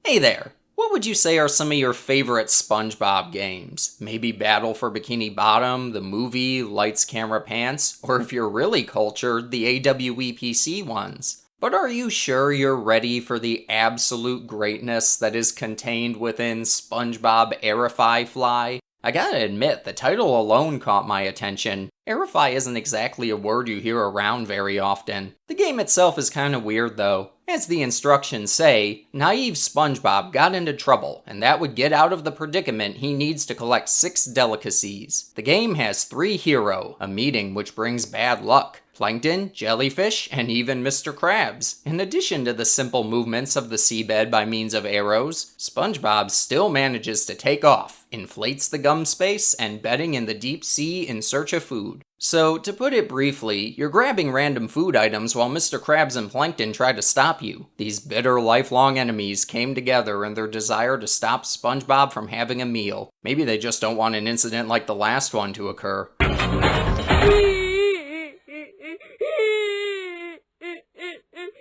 Hey there! What would you say are some of your favorite SpongeBob games? Maybe Battle for Bikini Bottom, the movie, Lights, Camera, Pants, or if you're really cultured, the AWEPC ones. But are you sure you're ready for the absolute greatness that is contained within SpongeBob Airify Fly? I gotta admit, the title alone caught my attention. Airify isn't exactly a word you hear around very often. The game itself is kinda weird though. As the instructions say, naive SpongeBob got into trouble, and that would get out of the predicament he needs to collect 6 delicacies. The game has 3 hero, a meeting which brings bad luck. Plankton, Jellyfish, and even Mr. Krabs. In addition to the simple movements of the seabed by means of arrows, SpongeBob still manages to take off, inflates the gum space, and bedding in the deep sea in search of food. So, to put it briefly, you're grabbing random food items while Mr. Krabs and Plankton try to stop you. These bitter, lifelong enemies came together in their desire to stop SpongeBob from having a meal. Maybe they just don't want an incident like the last one to occur.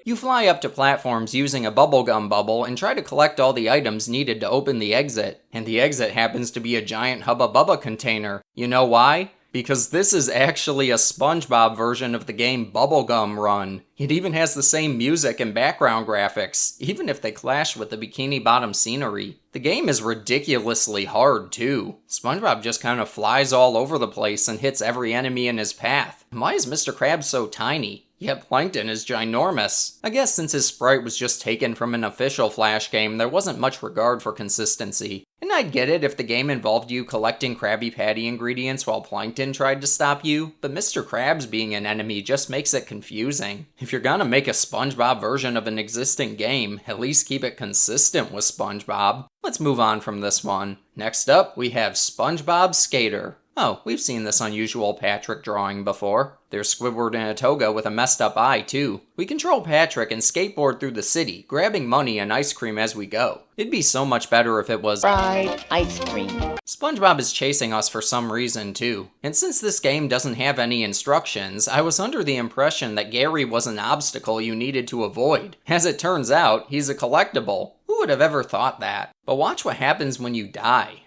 You fly up to platforms using a bubblegum bubble and try to collect all the items needed to open the exit. And the exit happens to be a giant Hubba Bubba container. You know why? Because this is actually a SpongeBob version of the game Bubblegum Run. It even has the same music and background graphics, even if they clash with the Bikini Bottom scenery. The game is ridiculously hard, too. SpongeBob just kind of flies all over the place and hits every enemy in his path. Why is Mr. Krabs so tiny? Yet Plankton is ginormous. I guess since his sprite was just taken from an official Flash game, there wasn't much regard for consistency. And I'd get it if the game involved you collecting Krabby Patty ingredients while Plankton tried to stop you, but Mr. Krabs being an enemy just makes it confusing. If you're gonna make a SpongeBob version of an existing game, at least keep it consistent with SpongeBob. Let's move on from this one. Next up, we have SpongeBob Skater. Oh, we've seen this unusual Patrick drawing before. There's Squidward in a toga with a messed up eye, too. We control Patrick and skateboard through the city, grabbing money and ice cream as we go. It'd be so much better if it was fried ice cream. SpongeBob is chasing us for some reason, too. And since this game doesn't have any instructions, I was under the impression that Gary was an obstacle you needed to avoid. As it turns out, he's a collectible. Who would have ever thought that? But watch what happens when you die.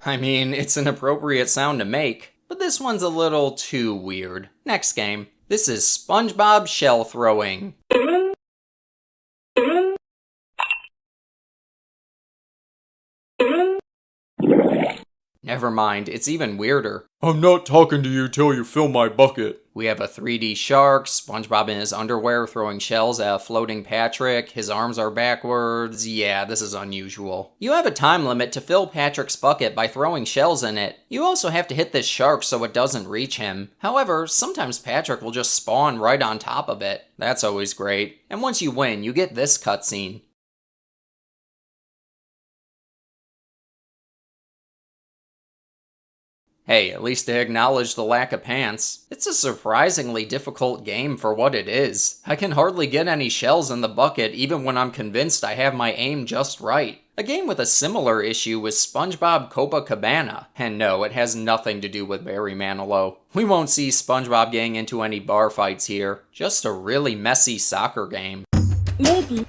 I mean, it's an appropriate sound to make, but this one's a little too weird. Next game. This is SpongeBob Shell Throwing. Never mind, it's even weirder. I'm not talking to you till you fill my bucket. We have a 3D shark, SpongeBob in his underwear throwing shells at a floating Patrick, his arms are backwards. Yeah, this is unusual. You have a time limit to fill Patrick's bucket by throwing shells in it. You also have to hit this shark so it doesn't reach him. However, sometimes Patrick will just spawn right on top of it. That's always great. And once you win, you get this cutscene. Hey, at least they acknowledge the lack of pants. It's a surprisingly difficult game for what it is. I can hardly get any shells in the bucket even when I'm convinced I have my aim just right. A game with a similar issue was SpongeBob Copacabana. And no, it has nothing to do with Barry Manilow. We won't see SpongeBob getting into any bar fights here. Just a really messy soccer game. Maybe.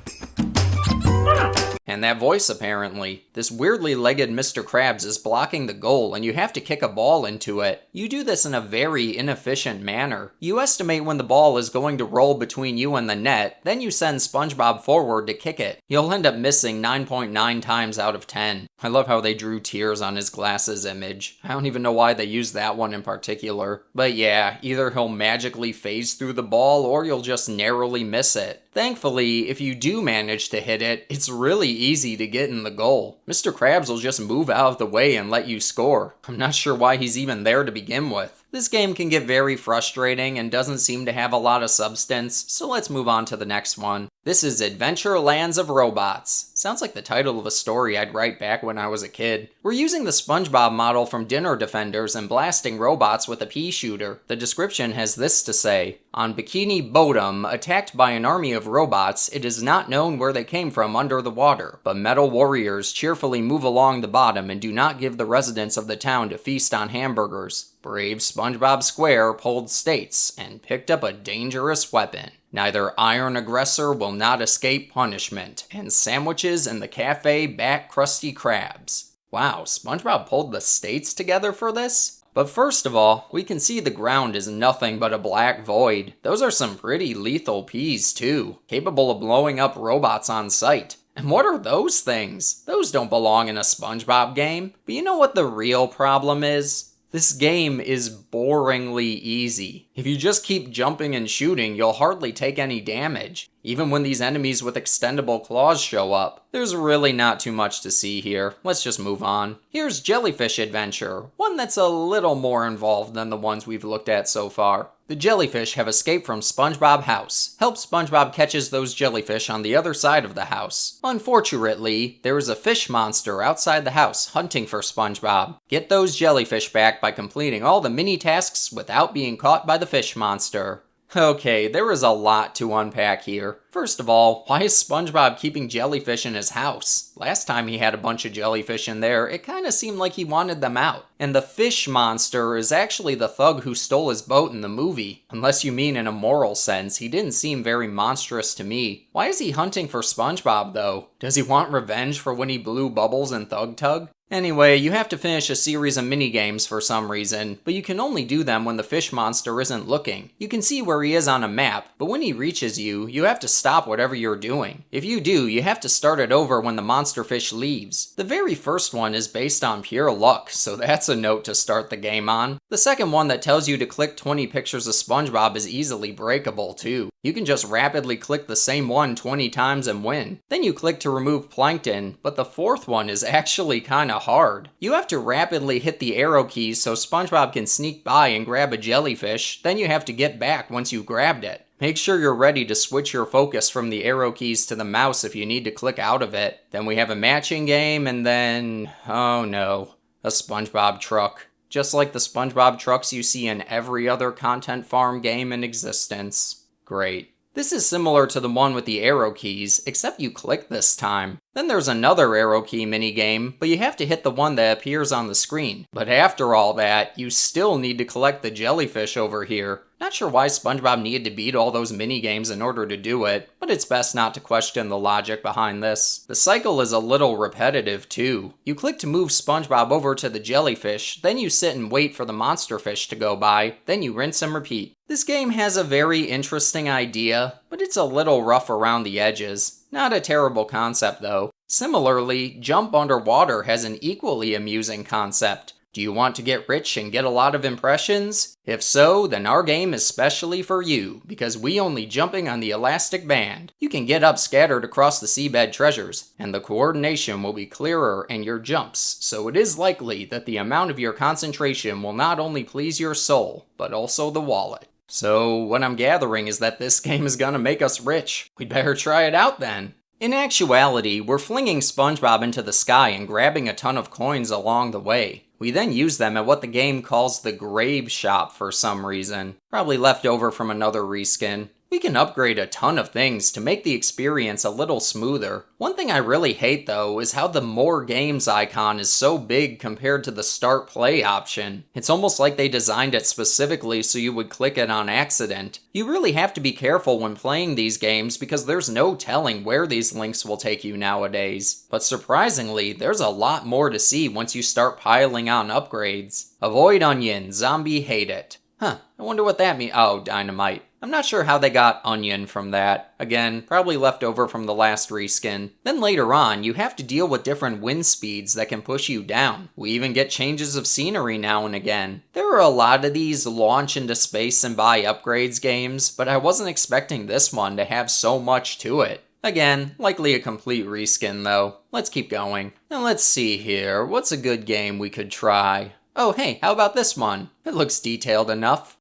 And that voice, apparently. This weirdly legged Mr. Krabs is blocking the goal and you have to kick a ball into it. You do this in a very inefficient manner. You estimate when the ball is going to roll between you and the net, then you send SpongeBob forward to kick it. You'll end up missing 9.9 times out of 10. I love how they drew tears on his glasses image. I don't even know why they used that one in particular. But yeah, either he'll magically phase through the ball or you'll just narrowly miss it. Thankfully, if you do manage to hit it, it's really easy to get in the goal. Mr. Krabs will just move out of the way and let you score. I'm not sure why he's even there to begin with. This game can get very frustrating and doesn't seem to have a lot of substance, so let's move on to the next one. This is Adventure Lands of Robots. Sounds like the title of a story I'd write back when I was a kid. We're using the SpongeBob model from Dinner Defenders and blasting robots with a pea shooter. The description has this to say: on Bikini Bottom, attacked by an army of robots, it is not known where they came from under the water, but metal warriors cheerfully move along the bottom and do not give the residents of the town to feast on hamburgers. Brave SpongeBob Square pulled states and picked up a dangerous weapon. Neither iron aggressor will not escape punishment, and sandwiches in the cafe back Krusty Krabs. Wow, SpongeBob pulled the states together for this? But first of all, we can see the ground is nothing but a black void. Those are some pretty lethal peas too, capable of blowing up robots on sight. And what are those things? Those don't belong in a SpongeBob game. But you know what the real problem is? This game is boringly easy. If you just keep jumping and shooting, you'll hardly take any damage. Even when these enemies with extendable claws show up. There's really not too much to see here. Let's just move on. Here's Jellyfish Adventure, one that's a little more involved than the ones we've looked at so far. The jellyfish have escaped from SpongeBob House. Help SpongeBob catches those jellyfish on the other side of the house. Unfortunately, there is a fish monster outside the house hunting for SpongeBob. Get those jellyfish back by completing all the mini tasks without being caught by the fish monster. Okay, there is a lot to unpack here. First of all, why is SpongeBob keeping jellyfish in his house? Last time he had a bunch of jellyfish in there, it kinda seemed like he wanted them out. And the fish monster is actually the thug who stole his boat in the movie. Unless you mean in a moral sense, he didn't seem very monstrous to me. Why is he hunting for SpongeBob though? Does he want revenge for when he blew bubbles in Thug Tug? Anyway, you have to finish a series of minigames for some reason, but you can only do them when the fish monster isn't looking. You can see where he is on a map, but when he reaches you, you have to stop whatever you're doing. If you do, you have to start it over when the monster fish leaves. The very first one is based on pure luck, so that's a note to start the game on. The second one that tells you to click 20 pictures of SpongeBob is easily breakable too. You can just rapidly click the same one 20 times and win. Then you click to remove plankton, but the fourth one is actually kinda hard. You have to rapidly hit the arrow keys so SpongeBob can sneak by and grab a jellyfish, then you have to get back once you've grabbed it. Make sure you're ready to switch your focus from the arrow keys to the mouse if you need to click out of it. Then we have a matching game and then, oh no, a SpongeBob truck. Just like the SpongeBob trucks you see in every other Content Farm game in existence. Great. This is similar to the one with the arrow keys, except you click this time. Then there's another arrow key minigame, but you have to hit the one that appears on the screen. But after all that, you still need to collect the jellyfish over here. Not sure why SpongeBob needed to beat all those minigames in order to do it, but it's best not to question the logic behind this. The cycle is a little repetitive too. You click to move SpongeBob over to the jellyfish, then you sit and wait for the monster fish to go by, then you rinse and repeat. This game has a very interesting idea, but it's a little rough around the edges. Not a terrible concept though. Similarly, Jump Underwater has an equally amusing concept. Do you want to get rich and get a lot of impressions? If so, then our game is specially for you, because we only jumping on the elastic band. You can get up scattered across the seabed treasures, and the coordination will be clearer in your jumps, so it is likely that the amount of your concentration will not only please your soul, but also the wallet. So, what I'm gathering is that this game is gonna make us rich. We'd better try it out then. In actuality, we're flinging SpongeBob into the sky and grabbing a ton of coins along the way. We then use them at what the game calls the Grave Shop for some reason. Probably left over from another reskin. We can upgrade a ton of things to make the experience a little smoother. One thing I really hate though is how the More Games icon is so big compared to the Start Play option. It's almost like they designed it specifically so you would click it on accident. You really have to be careful when playing these games because there's no telling where these links will take you nowadays. But surprisingly, there's a lot more to see once you start piling on upgrades. Avoid onion, zombie hate it. Huh, I wonder what that means. Oh, dynamite. I'm not sure how they got onion from that. Again, probably left over from the last reskin. Then later on, you have to deal with different wind speeds that can push you down. We even get changes of scenery now and again. There are a lot of these launch into space and buy upgrades games, but I wasn't expecting this one to have so much to it. Again, likely a complete reskin though. Let's keep going. Now let's see here, what's a good game we could try? Oh hey, how about this one? It looks detailed enough.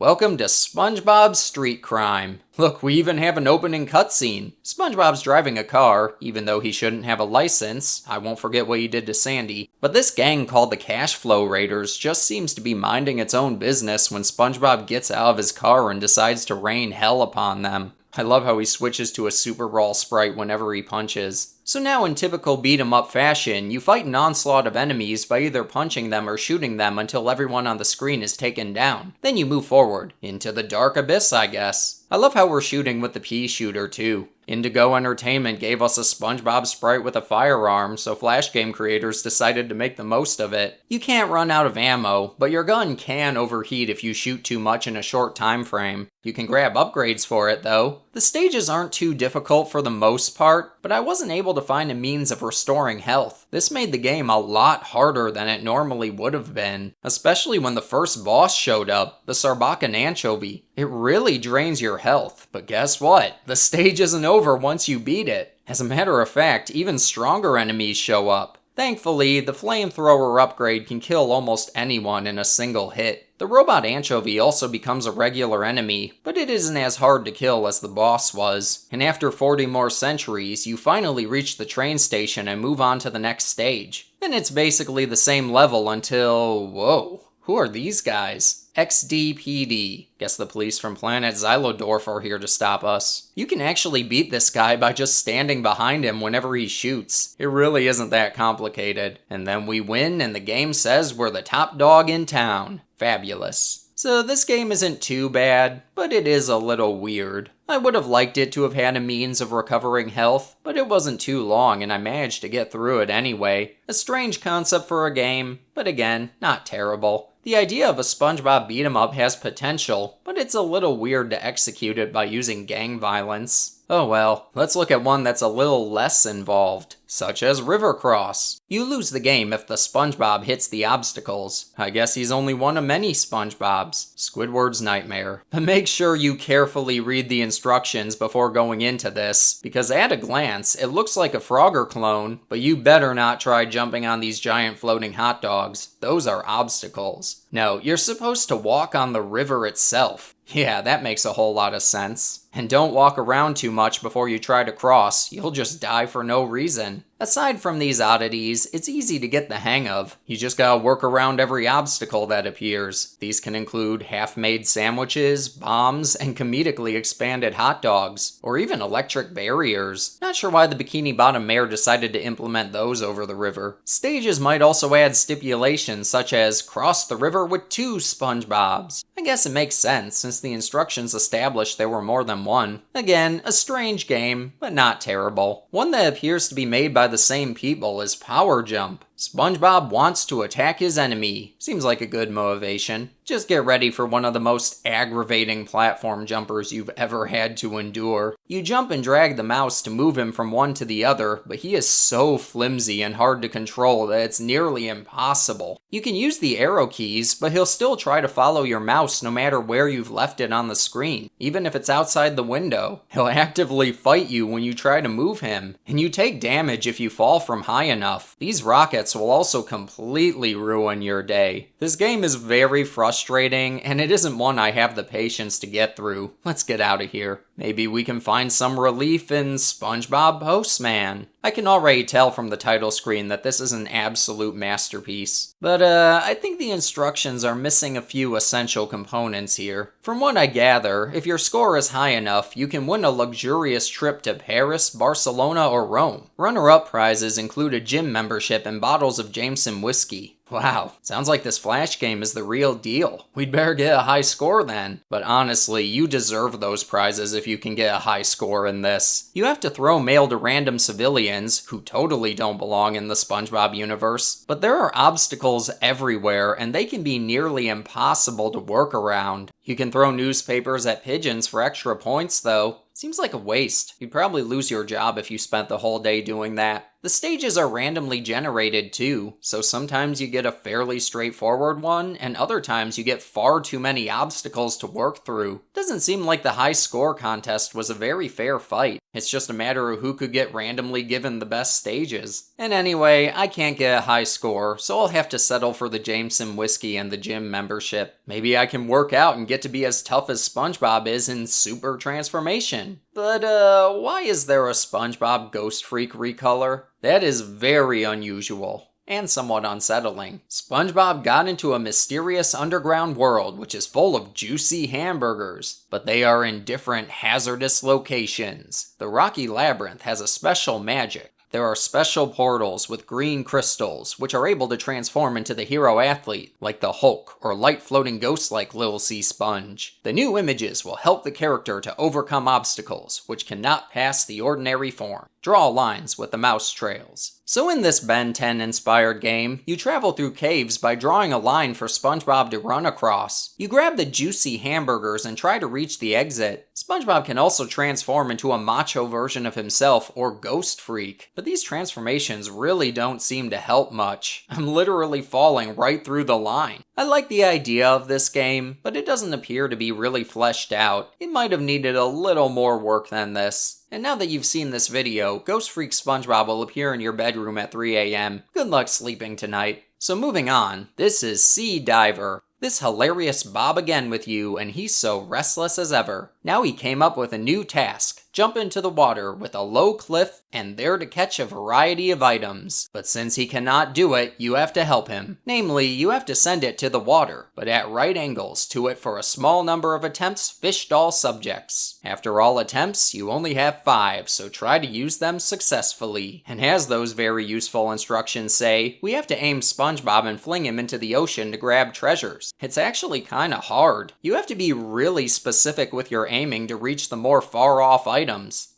Welcome to SpongeBob Street Crime. Look, we even have an opening cutscene. SpongeBob's driving a car, even though he shouldn't have a license. I won't forget what he did to Sandy. But this gang called the Cash Flow Raiders just seems to be minding its own business when SpongeBob gets out of his car and decides to rain hell upon them. I love how he switches to a Super Brawl sprite whenever he punches. So now in typical beat-em-up fashion, you fight an onslaught of enemies by either punching them or shooting them until everyone on the screen is taken down. Then you move forward, into the dark abyss I guess. I love how we're shooting with the pea shooter too. Indigo Entertainment gave us a SpongeBob sprite with a firearm, so Flash game creators decided to make the most of it. You can't run out of ammo, but your gun can overheat if you shoot too much in a short time frame. You can grab upgrades for it though. The stages aren't too difficult for the most part, but I wasn't able to find a means of restoring health. This made the game a lot harder than it normally would have been, especially when the first boss showed up, the Sarbacan Anchovy. It really drains your health, but guess what? The stage isn't over once you beat it. As a matter of fact, even stronger enemies show up. Thankfully, the flamethrower upgrade can kill almost anyone in a single hit. The robot anchovy also becomes a regular enemy, but it isn't as hard to kill as the boss was. And after 40 more centuries, you finally reach the train station and move on to the next stage. Then it's basically the same level until... whoa, who are these guys? XDPD. Guess the police from Planet Xylodorf are here to stop us. You can actually beat this guy by just standing behind him whenever he shoots. It really isn't that complicated. And then we win and the game says we're the top dog in town. Fabulous. So this game isn't too bad, but it is a little weird. I would have liked it to have had a means of recovering health, but it wasn't too long and I managed to get through it anyway. A strange concept for a game, but again, not terrible. The idea of a SpongeBob beat-em-up has potential, but it's a little weird to execute it by using gang violence. Oh well, let's look at one that's a little less involved, such as River Cross. You lose the game if the SpongeBob hits the obstacles. I guess he's only one of many SpongeBobs. Squidward's nightmare. But make sure you carefully read the instructions before going into this, because at a glance, it looks like a Frogger clone, but you better not try jumping on these giant floating hot dogs. Those are obstacles. No, you're supposed to walk on the river itself. Yeah, that makes a whole lot of sense. And don't walk around too much before you try to cross, you'll just die for no reason. Aside from these oddities, it's easy to get the hang of. You just gotta work around every obstacle that appears. These can include half-made sandwiches, bombs, and comedically expanded hot dogs, or even electric barriers. Not sure why the Bikini Bottom mayor decided to implement those over the river. Stages might also add stipulations such as cross the river with 2 SpongeBobs. I guess it makes sense since the instructions established there were more than one. Again, a strange game, but not terrible. One that appears to be made by the same people is Power Jump. SpongeBob wants to attack his enemy. Seems like a good motivation. Just get ready for one of the most aggravating platform jumpers you've ever had to endure. You jump and drag the mouse to move him from one to the other, but he is so flimsy and hard to control that it's nearly impossible. You can use the arrow keys, but he'll still try to follow your mouse no matter where you've left it on the screen, even if it's outside the window. He'll actively fight you when you try to move him, and you take damage if you fall from high enough. These rockets will also completely ruin your day. This game is very frustrating, and it isn't one I have the patience to get through. Let's get out of here. Maybe we can find some relief in SpongeBob Postman. I can already tell from the title screen that this is an absolute masterpiece. But I think the instructions are missing a few essential components here. From what I gather, if your score is high enough, you can win a luxurious trip to Paris, Barcelona, or Rome. Runner-up prizes include a gym membership and bottles of Jameson whiskey. Wow, sounds like this Flash game is the real deal. We'd better get a high score then. But honestly, you deserve those prizes if you can get a high score in this. You have to throw mail to random civilians, who totally don't belong in the SpongeBob universe. But there are obstacles everywhere, and they can be nearly impossible to work around. You can throw newspapers at pigeons for extra points though. Seems like a waste. You'd probably lose your job if you spent the whole day doing that. The stages are randomly generated too, so sometimes you get a fairly straightforward one, and other times you get far too many obstacles to work through. Doesn't seem like the high score contest was a very fair fight. It's just a matter of who could get randomly given the best stages. And anyway, I can't get a high score, so I'll have to settle for the Jameson whiskey and the gym membership. Maybe I can work out and get to be as tough as SpongeBob is in Super Transformation. But, why is there a SpongeBob Ghost Freak recolor? That is very unusual. and somewhat unsettling. SpongeBob got into a mysterious underground world which is full of juicy hamburgers, but they are in different hazardous locations. The Rocky Labyrinth has a special magic. There are special portals with green crystals, which are able to transform into the hero athlete, like the Hulk, or light-floating ghosts like Lil Sea Sponge. The new images will help the character to overcome obstacles, which cannot pass the ordinary form. Draw lines with the mouse trails. So in this Ben 10-inspired game, you travel through caves by drawing a line for SpongeBob to run across. You grab the juicy hamburgers and try to reach the exit. SpongeBob can also transform into a macho version of himself or Ghost Freak, but these transformations really don't seem to help much. I'm literally falling right through the line. I like the idea of this game, but it doesn't appear to be really fleshed out. It might have needed a little more work than this. And now that you've seen this video, Ghost Freak SpongeBob will appear in your bedroom at 3 a.m. Good luck sleeping tonight. So moving on, this is Sea Diver. This hilarious Bob again with you, and he's so restless as ever. Now he came up with a new task. Jump into the water with a low cliff and there to catch a variety of items. But since he cannot do it, you have to help him. Namely, you have to send it to the water, but at right angles to it for a small number of attempts fished all subjects. After all attempts, you only have 5, so try to use them successfully. And as those very useful instructions say, we have to aim SpongeBob and fling him into the ocean to grab treasures. It's actually kinda hard. You have to be really specific with your aiming to reach the more far-off items.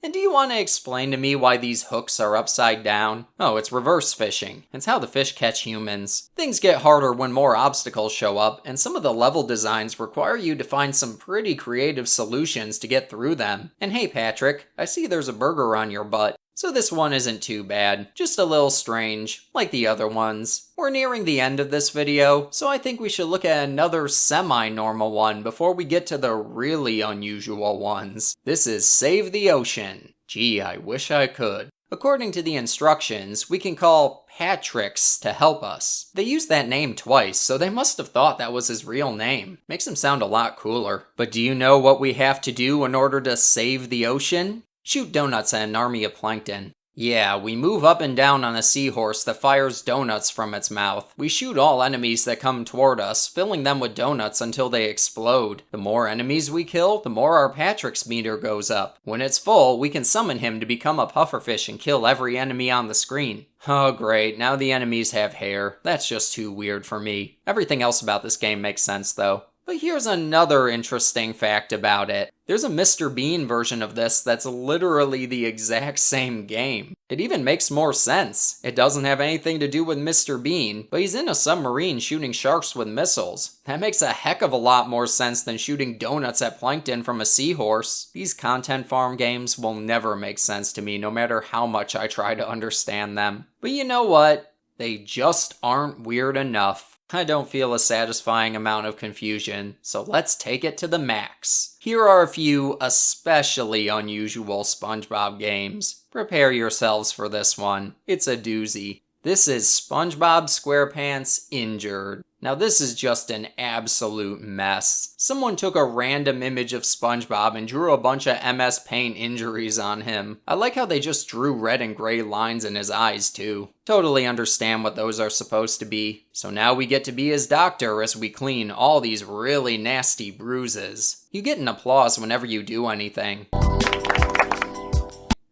And do you want to explain to me why these hooks are upside down? Oh, it's reverse fishing. It's how the fish catch humans. Things get harder when more obstacles show up, and some of the level designs require you to find some pretty creative solutions to get through them. And hey Patrick, I see there's a burger on your butt. So this one isn't too bad, just a little strange, like the other ones. We're nearing the end of this video, so I think we should look at another semi-normal one before we get to the really unusual ones. This is Save the Ocean. Gee, I wish I could. According to the instructions, we can call Patrick's to help us. They used that name twice, so they must have thought that was his real name. Makes him sound a lot cooler. But do you know what we have to do in order to save the ocean? Shoot donuts at an army of plankton. Yeah, we move up and down on a seahorse that fires donuts from its mouth. We shoot all enemies that come toward us, filling them with donuts until they explode. The more enemies we kill, the more our Patrick's meter goes up. When it's full, we can summon him to become a pufferfish and kill every enemy on the screen. Oh great, now the enemies have hair. That's just too weird for me. Everything else about this game makes sense though. But here's another interesting fact about it. There's a Mr. Bean version of this that's literally the exact same game. It even makes more sense. It doesn't have anything to do with Mr. Bean, but he's in a submarine shooting sharks with missiles. That makes a heck of a lot more sense than shooting donuts at plankton from a seahorse. These content farm games will never make sense to me no matter how much I try to understand them. But you know what? They just aren't weird enough. I don't feel a satisfying amount of confusion, so let's take it to the max. Here are a few especially unusual SpongeBob games. Prepare yourselves for this one. It's a doozy. This is SpongeBob SquarePants Injured. Now this is just an absolute mess. Someone took a random image of SpongeBob and drew a bunch of MS Paint injuries on him. I like how they just drew red and gray lines in his eyes too. Totally understand what those are supposed to be. So now we get to be his doctor as we clean all these really nasty bruises. You get an applause whenever you do anything.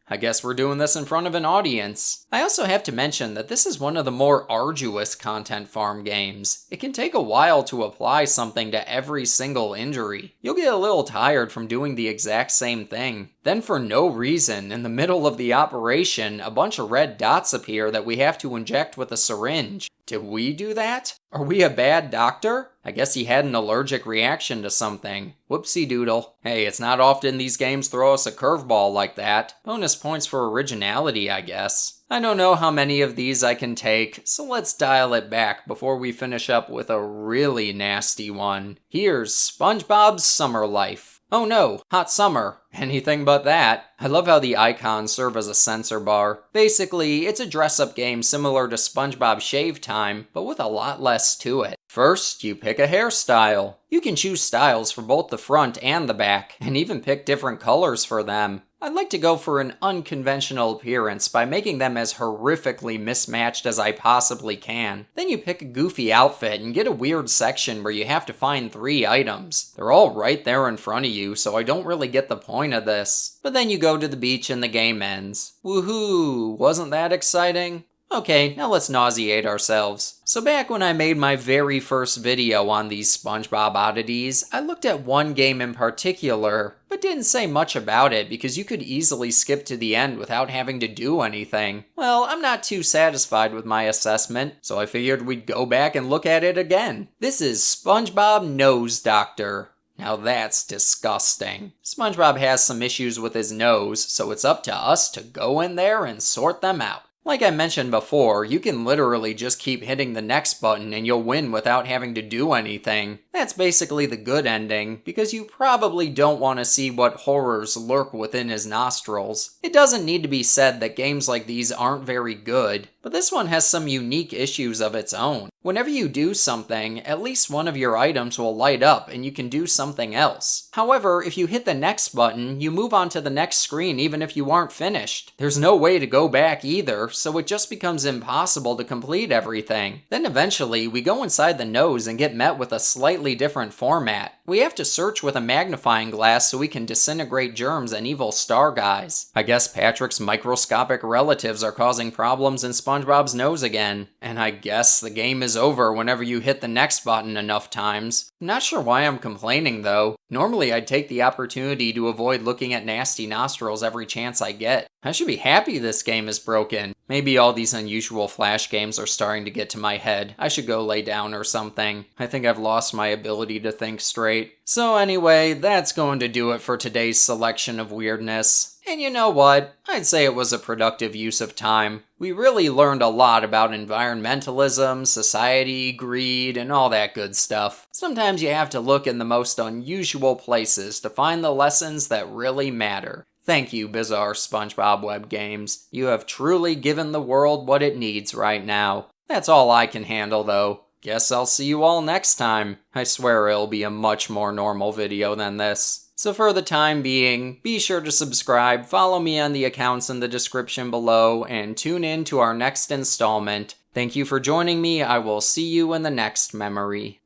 I guess we're doing this in front of an audience. I also have to mention that this is one of the more arduous content farm games. It can take a while to apply something to every single injury. You'll get a little tired from doing the exact same thing. Then for no reason, in the middle of the operation, a bunch of red dots appear that we have to inject with a syringe. Did we do that? Are we a bad doctor? I guess he had an allergic reaction to something. Whoopsie doodle. Hey, it's not often these games throw us a curveball like that. Bonus points for originality, I guess. I don't know how many of these I can take, so let's dial it back before we finish up with a really nasty one. Here's SpongeBob's Summer Life. Oh no, hot summer. Anything but that. I love how the icons serve as a sensor bar. Basically, it's a dress-up game similar to SpongeBob Shave Time, but with a lot less to it. First, you pick a hairstyle. You can choose styles for both the front and the back, and even pick different colors for them. I'd like to go for an unconventional appearance by making them as horrifically mismatched as I possibly can. Then you pick a goofy outfit and get a weird section where you have to find 3 items. They're all right there in front of you, so I don't really get the point of this. But then you go to the beach and the game ends. Woohoo! Wasn't that exciting? Okay, now let's nauseate ourselves. So back when I made my very first video on these SpongeBob oddities, I looked at one game in particular, but didn't say much about it because you could easily skip to the end without having to do anything. Well, I'm not too satisfied with my assessment, so I figured we'd go back and look at it again. This is SpongeBob Nose Doctor. Now that's disgusting. SpongeBob has some issues with his nose, so it's up to us to go in there and sort them out. Like I mentioned before, you can literally just keep hitting the next button and you'll win without having to do anything. That's basically the good ending, because you probably don't want to see what horrors lurk within his nostrils. It doesn't need to be said that games like these aren't very good, but this one has some unique issues of its own. Whenever you do something, at least one of your items will light up and you can do something else. However, if you hit the next button, you move on to the next screen even if you aren't finished. There's no way to go back either, so it just becomes impossible to complete everything. Then eventually, we go inside the nose and get met with a slightly different format. We have to search with a magnifying glass so we can disintegrate germs and evil star guys. I guess Patrick's microscopic relatives are causing problems in SpongeBob's nose again. And I guess the game is over whenever you hit the next button enough times. I'm not sure why I'm complaining though. Normally I'd take the opportunity to avoid looking at nasty nostrils every chance I get. I should be happy this game is broken. Maybe all these unusual Flash games are starting to get to my head. I should go lay down or something. I think I've lost my ability to think straight. So anyway, that's going to do it for today's selection of weirdness. And you know what? I'd say it was a productive use of time. We really learned a lot about environmentalism, society, greed, and all that good stuff. Sometimes you have to look in the most unusual places to find the lessons that really matter. Thank you, bizarre SpongeBob web games. You have truly given the world what it needs right now. That's all I can handle, though. Guess I'll see you all next time. I swear it'll be a much more normal video than this. So for the time being, be sure to subscribe, follow me on the accounts in the description below, and tune in to our next installment. Thank you for joining me. I will see you in the next memory.